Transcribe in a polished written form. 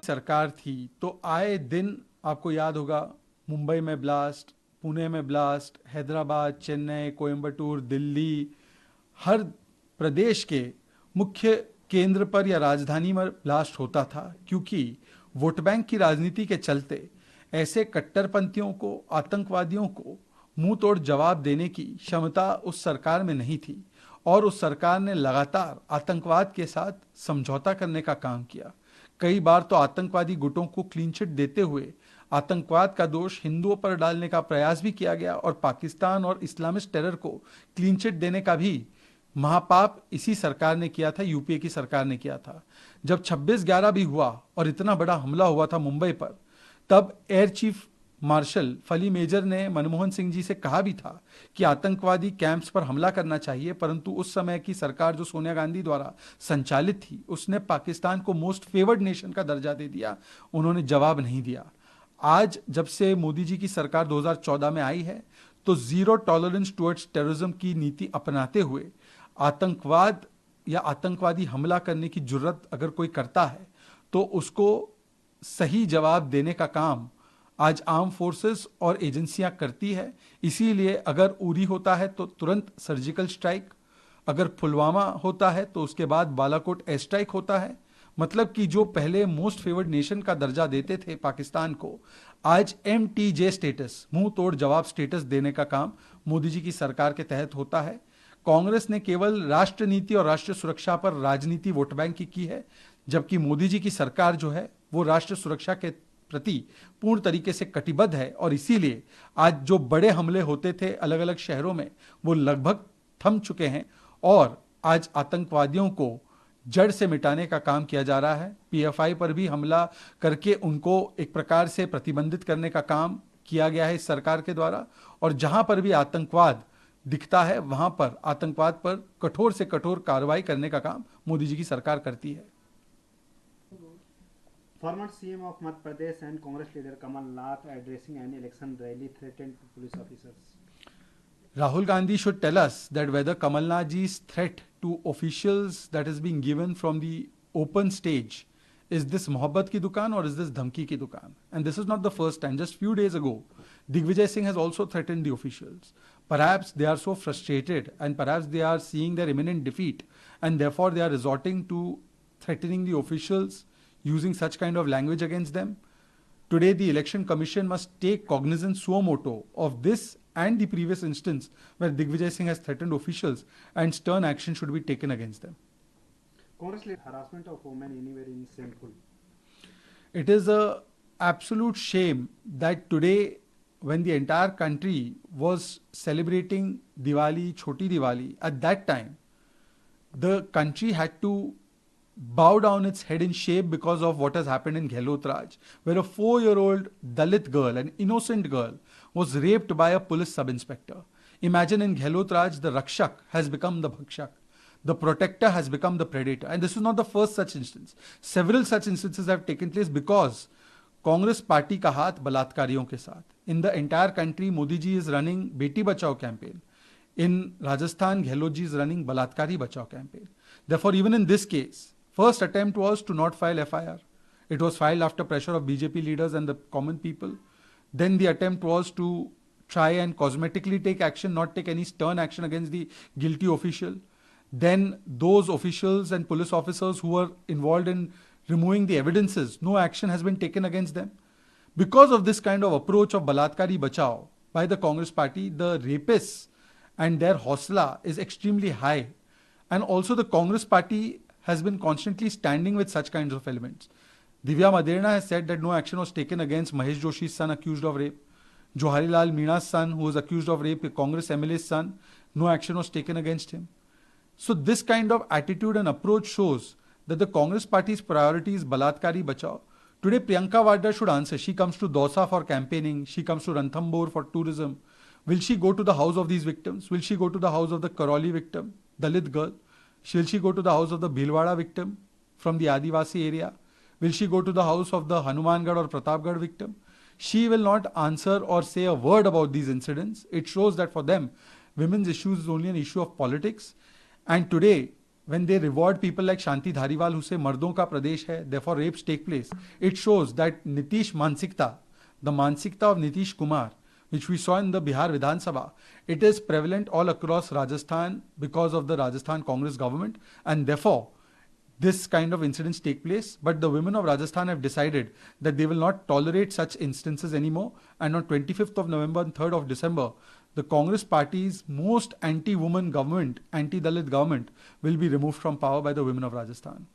सरकार थी तो आए दिन आपको याद होगा मुंबई में ब्लास्ट, पुणे में ब्लास्ट, हैदराबाद, चेन्नई, कोयंबटूर, दिल्ली, हर प्रदेश के मुख्य केंद्र पर या राजधानी में ब्लास्ट होता था, क्योंकि वोट बैंक की राजनीति के चलते ऐसे कट्टरपंथियों को, आतंकवादियों को मुंह तोड़ जवाब देने की क्षमता उस सरकार में नहीं थी और उस सरकार ने लगातार आतंकवाद के साथ समझौता करने का काम किया। कई बार तो आतंकवादी गुटों को क्लीन चिट देते हुए आतंकवाद का दोष हिंदुओं पर डालने का प्रयास भी किया गया और पाकिस्तान और इस्लामिस्ट टेरर को क्लीन चिट देने का भी महापाप इसी सरकार ने किया था, यूपीए की सरकार ने किया था। जब 26/11 भी हुआ और इतना बड़ा हमला हुआ था मुंबई पर, तब एयर चीफ मार्शल फली मेजर ने मनमोहन सिंह जी से कहा भी था कि आतंकवादी कैंप्स पर हमला करना चाहिए, परंतु उस समय की सरकार जो सोनिया गांधी द्वारा संचालित थी उसने पाकिस्तान को मोस्ट फेवर्ड नेशन का दर्जा दे दिया, उन्होंने जवाब नहीं दिया। आज जब से मोदी जी की सरकार 2014 में आई है तो जीरो टॉलरेंस टुवर्ड्स टेररिज्म की नीति अपनाते हुए आतंकवाद या आतंकवादी हमला करने की जुर्रत अगर कोई करता है तो उसको सही जवाब देने का काम आज आर्म फोर्सेस और एजेंसियां करती है। इसीलिए अगर उरी होता है तो तुरंत सर्जिकल स्ट्राइक, अगर पुलवामा होता है तो उसके बाद बालाकोट एयर स्ट्राइक होता है। मतलब कि जो पहले मोस्ट फेवर्ड नेशन का दर्जा देते थे पाकिस्तान को, आज MTJ स्टेटस, मुंह तोड़ जवाब स्टेटस देने का काम मोदी जी की सरकार के तहत होता है। कांग्रेस ने केवल राष्ट्र नीति और राष्ट्र सुरक्षा पर राजनीति वोट बैंक की है, जबकि मोदी जी की सरकार जो है वो राष्ट्र सुरक्षा के प्रति पूर्ण तरीके से कटिबद्ध है और इसीलिए आज जो बड़े हमले होते थे अलग अलग शहरों में वो लगभग थम चुके हैं और आज आतंकवादियों को जड़ से मिटाने का काम किया जा रहा है। PFI पर भी हमला करके उनको एक प्रकार से प्रतिबंधित करने का काम किया गया है इस सरकार के द्वारा, और जहां पर भी आतंकवाद दिखता है वहां पर आतंकवाद पर कठोर से कठोर कार्रवाई करने का काम मोदी जी की सरकार करती है। Former CM of Madhya Pradesh and Congress leader Kamal Nath addressing an election rally threatened police officers. Rahul Gandhi should tell us that whether Kamal Nath's threat to officials that is being given from the open stage, is this Mohabbat ki dukaan or is this dhamki ki dukaan? And this is not the first time. Just few days ago, Digvijay Singh has also threatened the officials. Perhaps they are so frustrated and perhaps they are seeing their imminent defeat and therefore they are resorting to threatening the officials, using such kind of language against them. Today, the Election Commission must take cognizance suo moto of this and the previous instance where Digvijay Singh has threatened officials, and stern action should be taken against them. Congress leader harassment of women anywhere is shameful. It is a absolute shame that today, when the entire country was celebrating Diwali, Choti Diwali, at that time, the country had to bow down its head in shame because of what has happened in Gehlot Raj, where a 4-year-old Dalit girl, an innocent girl, was raped by a police sub-inspector. Imagine in Gehlot Raj, the Rakshak has become the Bhakshak. The protector has become the predator. And this is not the first such instance. Several such instances have taken place because Congress party ka haath balatkariyon ke saath. In the entire country, Modi ji is running Beti Bachao campaign. In Rajasthan, Gehlot ji is running Balatkari Bachao campaign. Therefore, even in this case, first attempt was to not file FIR. It was filed after pressure of BJP leaders and the common people. Then the attempt was to try and cosmetically take action, not take any stern action against the guilty official. Then those officials and police officers who were involved in removing the evidences, no action has been taken against them. Because of this kind of approach of Balatkari Bachao by the Congress party, the rapists and their hausla is extremely high. And also the Congress party has been constantly standing with such kinds of elements. Divya Maderna has said that no action was taken against Mahesh Joshi's son accused of rape. Johari Meera's son, who was accused of rape, a Congress MLA's son, no action was taken against him. So this kind of attitude and approach shows that the Congress party's priority is Balatkari Bachao. Today Priyanka Vadra should answer. She comes to Dausa for campaigning. She comes to Ranthambore for tourism. Will she go to the house of these victims? Will she go to the house of the Karoli victim, Dalit girl? Will she go to the house of the Bhilwara victim from the Adivasi area? Will she go to the house of the Hanumangarh or Pratapgarh victim? She will not answer or say a word about these incidents. It shows that for them, women's issues is only an issue of politics. And today, when they reward people like Shanti Dhariwal who say mardon ka pradesh hai, therefore rapes take place, it shows that Nitish Mansikta, the Mansikta of Nitish Kumar, which we saw in the Bihar Vidhan Sabha, it is prevalent all across Rajasthan because of the Rajasthan Congress government, and therefore this kind of incidents take place. But the women of Rajasthan have decided that they will not tolerate such instances anymore, and on 25th of November and 3rd of December, the Congress party's most anti-woman government, anti-Dalit government will be removed from power by the women of Rajasthan.